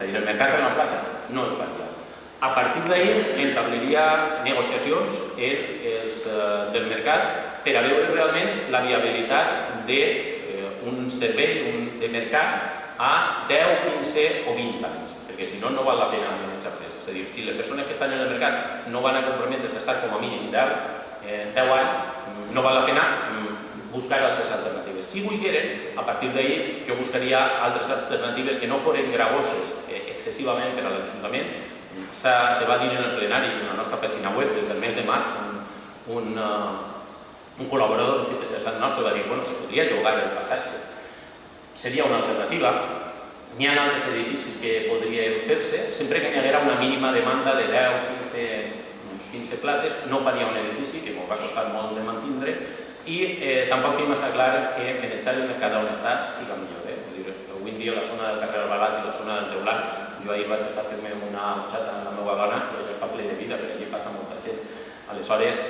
el mercat en la plaça no el faria. A partir d'ahir entabliria negociacions del mercat per a veure realment la viabilitat d'un servei de mercat a 10, 15 o 20 anys, perquè si no, no val la pena manejar empreses. És a dir, si les persones que estan en el mercat no van a comprometre's a estar com a mínim 10 anys, no val la pena buscar altres alternatives. Si volgueren, a partir d'ahir jo buscaria altres alternatives que no foren gravoses excessivament per a l'Ajuntament. Se va dir en el plenari, en la nostra pàgina web, des del mes de març, un col·laborador, un simpatitzant nostre, va dir que si podria llogar el passatge. Seria una alternativa. N'hi ha altres edificis que podrien fer-se, sempre que n'hi haguera una mínima demanda de 10, 15 places, no faria un edifici, que m'ho va costar molt de mantindre, i tampoc tinc massa clar que manejar el mercat on està siga millor. Avui en dia la zona del carrer Albalat i la zona del Teulat, jo ahir vaig estar fent-me una motxata amb la meva dona i allò està ple de vida perquè allí passa molta gent. Aleshores,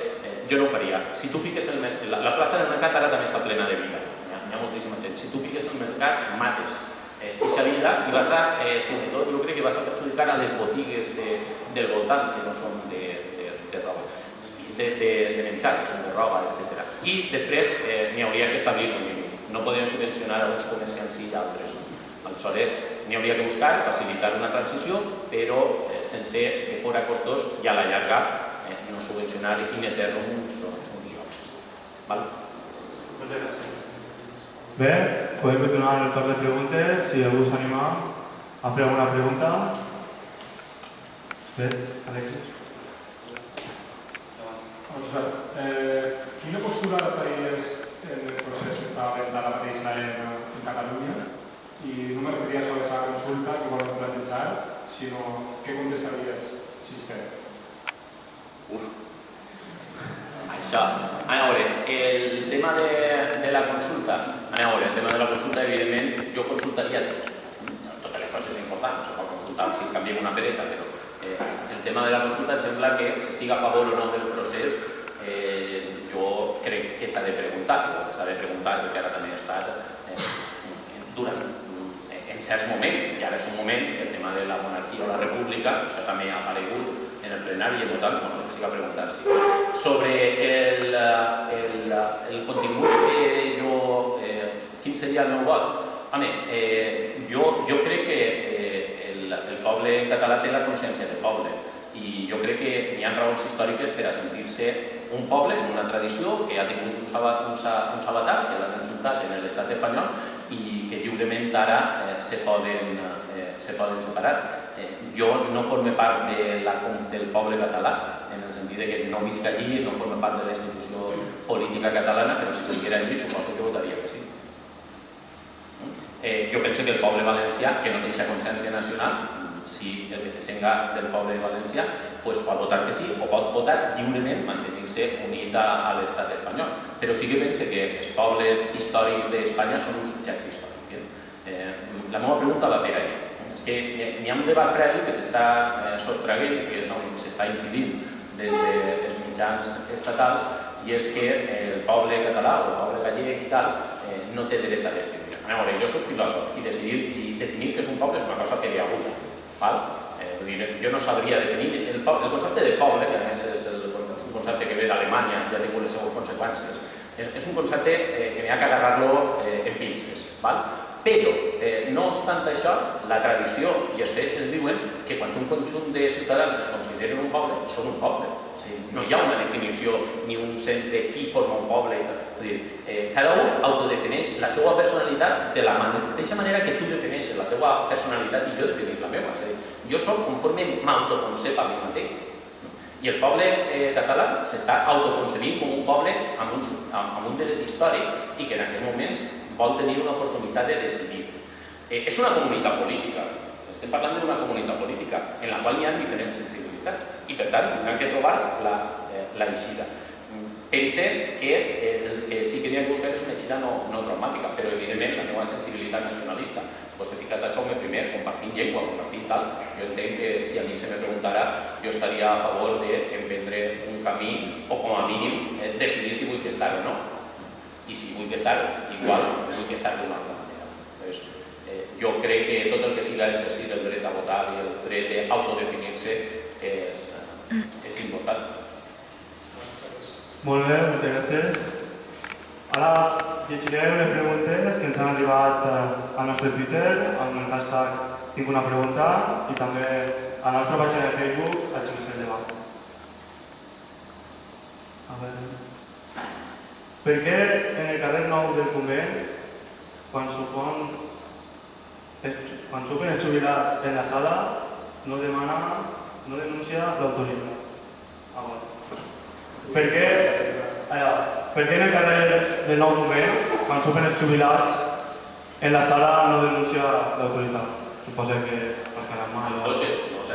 jo no ho faria. Si tu fiques la plaça del mercat ara també està plena de vida, hi ha moltíssima gent. Si tu fiques el mercat, mates aquesta vida i vas a, fins i tot, jo crec que vas a perjudicar a les botigues del voltant que no són de roba, de menjar, que són de roba, etc. I després n'hi hauria que establir un límit. No podem subvencionar a uns comerciants i altres. Aleshores, n'hi hauria que buscar, facilitar una transició, però sense que fora costós i a la llarga no subvencionar i metre-lo en uns llocs. Moltes gràcies. Bé, podem continuar el torn de preguntes. Si algú s'anima a fer alguna pregunta. Bé, Alexis. Quina postura adoptaries en el procés que està havent ara mateix en Catalunya? I no me referia sols a la consulta que volem plantejar, sinó què contestaries si es fes? Això, a veure, el tema de la consulta, evidentment, jo consultaria totes les coses importants, no se pot consultar si canviem una pereta, però el tema de la consulta em sembla que s'estiga a favor o no del procés, jo crec que s'ha de preguntar, perquè ara també ha estat durant en certs moments, i ara és un moment, el tema de la monarquia o la república, això també ha aparegut en el plenari i en total, que s'hi va preguntar-s'hi. Sobre el contingut que jo, quin seria el meu vot? Home, jo crec que el poble català té la consciència del poble i jo crec que hi ha raons històriques per a sentir-se un poble, una tradició que ha tingut un sabatat, que l'han ajuntat en l'estat espanyol i que lliurement ara se poden separar. Jo no formo part del poble català, en el sentit que no visc allí, no formo part de la institució política catalana, però si estiguera allí suposo que votaria que sí. Jo penso que el poble valencià, que no té aquesta consciència nacional, si el que se senga del poble valencià, pot votar que sí o pot votar lliurement mantenir-se unit a l'estat espanyol. Però sí que penso que els pobles històrics d'Espanya són un subjecte històric. La meva pregunta va per ahí. És que hi ha un debat previ que s'està sostraient, que és on s'està incidint des dels mitjans estatals, i és que el poble català o el poble gallec i tal no té dret a decidir. A veure, jo soc filòsof i decidir i definir què és un poble és una cosa que hi ha hagut. Jo no sabria definir el concepte de poble, que a més és un concepte que ve d'Alemanya, ja ha tingut les seves conseqüències. És un concepte que n'hi ha que agarrar-lo en pinces. Però, no obstant això, la tradició i els fets ens diuen que quan un conjunt de ciutadans es consideren un poble, són un poble. No hi ha una definició ni un sens de qui forma un poble. Cada un autodefineix la seva personalitat de la mateixa manera que tu defineixes la teva personalitat i jo defineix la meva. Jo soc conforme m'autoconcep a mi mateix. I el poble català s'està autoconcebint com un poble amb un dret històric i que en aquests moments vol tenir una oportunitat de decidir. És una comunitat política, estem parlant d'una comunitat política en la qual hi ha diferents sensibilitats i per tant tindran que trobar l'eixida. Pense que el que sí que n'hi ha que buscar és una eixida no traumàtica, però evidentment la meva sensibilitat nacionalista, doncs he ficat a Jaume I compartint llengua, compartint tal. Jo entenc que si a mi se me preguntara jo estaria a favor d'emprendre un camí o com a mínim decidir si vull estar o no. I si vull estar, igual vull estar d'una altra manera. Jo crec que tot el que siga exercir el dret a votar i el dret d'autodefinir-se és important. Molt bé, moltes gràcies. Ara llegiré unes preguntes que ens han arribat al nostre Twitter amb el hashtag tinc una pregunta i també a la nostra pàgina de Facebook al XMC el debat. Per què en el carrer Nou del Convent, quan surten els jubilats en la sala, no denuncia l'autoritat? Per què en el carrer del Nou Convent, quan surten els jubilats en la sala, no denuncia l'autoritat? Suposa que el calamar... Potser, no sé.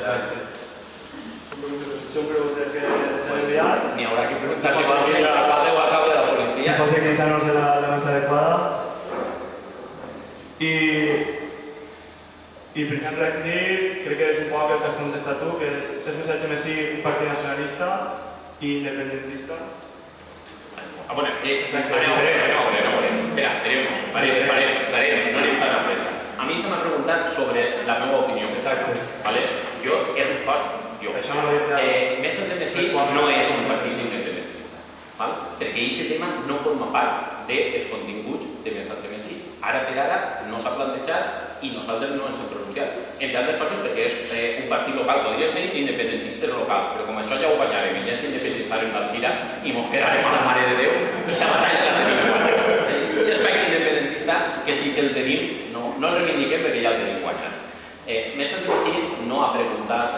Són preguntes que s'han enviat. N'hi haurà que preguntar-li si l'alcalde o el cap de la policia. Suposa que aquesta no és la més adequada. I per exemple aquí, crec que és un poc el que has contestat tu, que és més HMSI un partit nacionalista i independentista. Bueno, espera, seremos, paremos, no anem tan a pressa. A mi se m'ha preguntat sobre la meva opinió. Exacte. Jo he respost Més HMSI no és un partit independentista, perquè aquest tema no forma part dels continguts de Més HMSI. Ara per ara no s'ha plantejat i nosaltres no ens hem pronunciat. Entre altres coses perquè és un partit local, podrien ser independentistes locals, però com això ja ho guanyarem, ja s'independitzarem d'Alzira i mos quedarem a la Mare de Déu i aquesta batalla la tenim guanyada. Aquest aspecte independentista que sí que el tenim, no el reivindiquem perquè ja el tenim guanyat. Més HMSI no ha preguntat,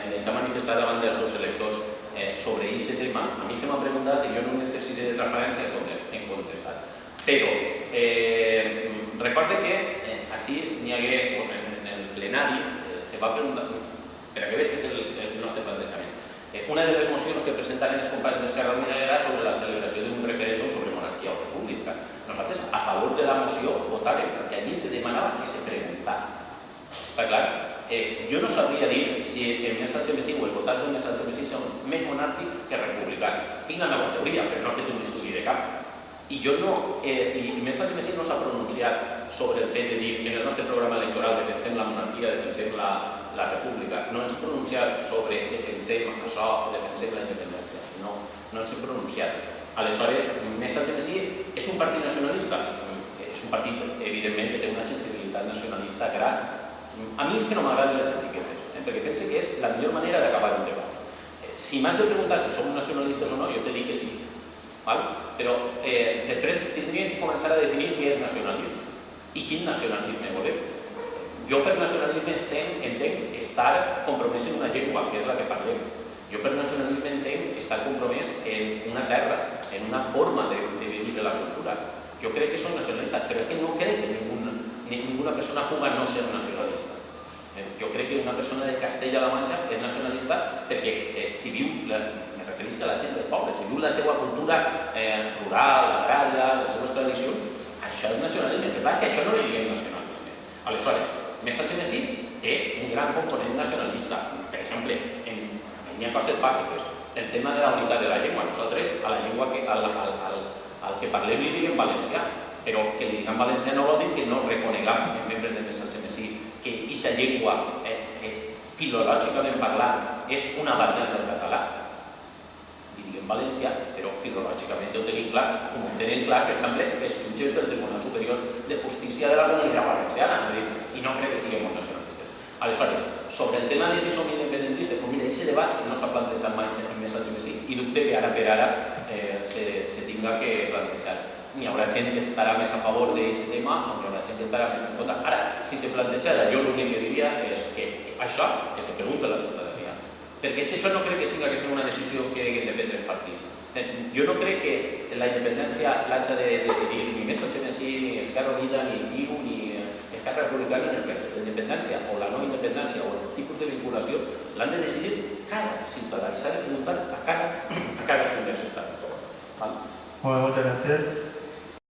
ni s'ha manifestat davant dels seus electors sobre aquest tema. A mi se m'ha preguntat i jo en un exercici de transparència he contestat. Però recorde que així n'hi hagué, en el plenari, se va preguntar, per a que vegis el nostre plantejament. Una de les mocions que presentaren els companys d'Esquerra Unida era sobre la celebració d'un referèndum sobre monarquia o república. Nosaltres, a favor de la moció, votarem, perquè allí se demanava que se preguntara. Està clar? Jo no sabria dir si el Més HMSI o els votants del Més HMSI són més monàrquic que republicà. Tinc la meva teoria, però no he fet un estudi de camp. I Més HMSI no s'ha pronunciat sobre el fet de dir en el nostre programa electoral defensem la monarquia, defensem la república. No ens hem pronunciat sobre defensem això o defensem la independència. No ens hem pronunciat. Aleshores, Més HMSI és un partit nacionalista? És un partit, evidentment, que té una sensibilitat nacionalista gran. A mi és que no m'agraden les etiquetes, perquè penso que és la millor manera d'acabar un debat. Si m'has de preguntar si som nacionalistes o no, jo te dic que sí. Però després tindríem que començar a definir què és nacionalisme i quin nacionalisme volem. Jo per nacionalisme entenc estar compromès en una llengua, que és la que parlem. Jo per nacionalisme entenc estar compromès en una terra, en una forma de vivir la cultura. Jo crec que som nacionalistes, però és que no crec que ninguna persona pugui no ser nacionalista. Jo crec que una persona de Castella-La Manxa és nacionalista perquè si viu, me refereix a la gent del poble, si viu la seva cultura rural, agrària, les seves tradicions, això és nacionalisme, que clar que això no li diguem nacionalisme. Aleshores, Més HMSI té un gran component nacionalista. Per exemple, hi ha coses bàsiques. El tema de la unitat de la llengua. Nosaltres a la llengua al que parlem li diguem valencià, però que li diguem valencià no vol dir que no reconegam en membres de Més HMSI que aquesta llengua filològicament parlant és una variant del català. Li diguem valencià, però filològicament ho tenim clar, com ho tenen clar, per exemple, els jutges del Tribunal Superior de Justícia de la Comunitat Valenciana, i no crec que siguem molt nacionalistes. Aleshores, sobre el tema de si som independentistes, mira, aquest debat no s'ha plantejat mai en Més HMSI i dubte que ara per ara se tinga que plantejar. N'hi haurà gent que estarà més a favor d'aquest tema o n'hi haurà gent que estarà més en contra. Ara, si se plantejara, jo l'únic que diria és que això, que se pregunta a la ciutadania, perquè això no crec que tinga que ser una decisió que hagin de prendre els partits. Jo no crec que la independència l'haig de decidir ni Més HMSI, ni Esquerra Unida, ni CiU, ni Esquerra Republicana, ni res. La independència o la no independència o el tipus de vinculació l'han de decidir cada ciutadà i s'ha de preguntar a cadascun dels ciutadans. Moltes gràcies.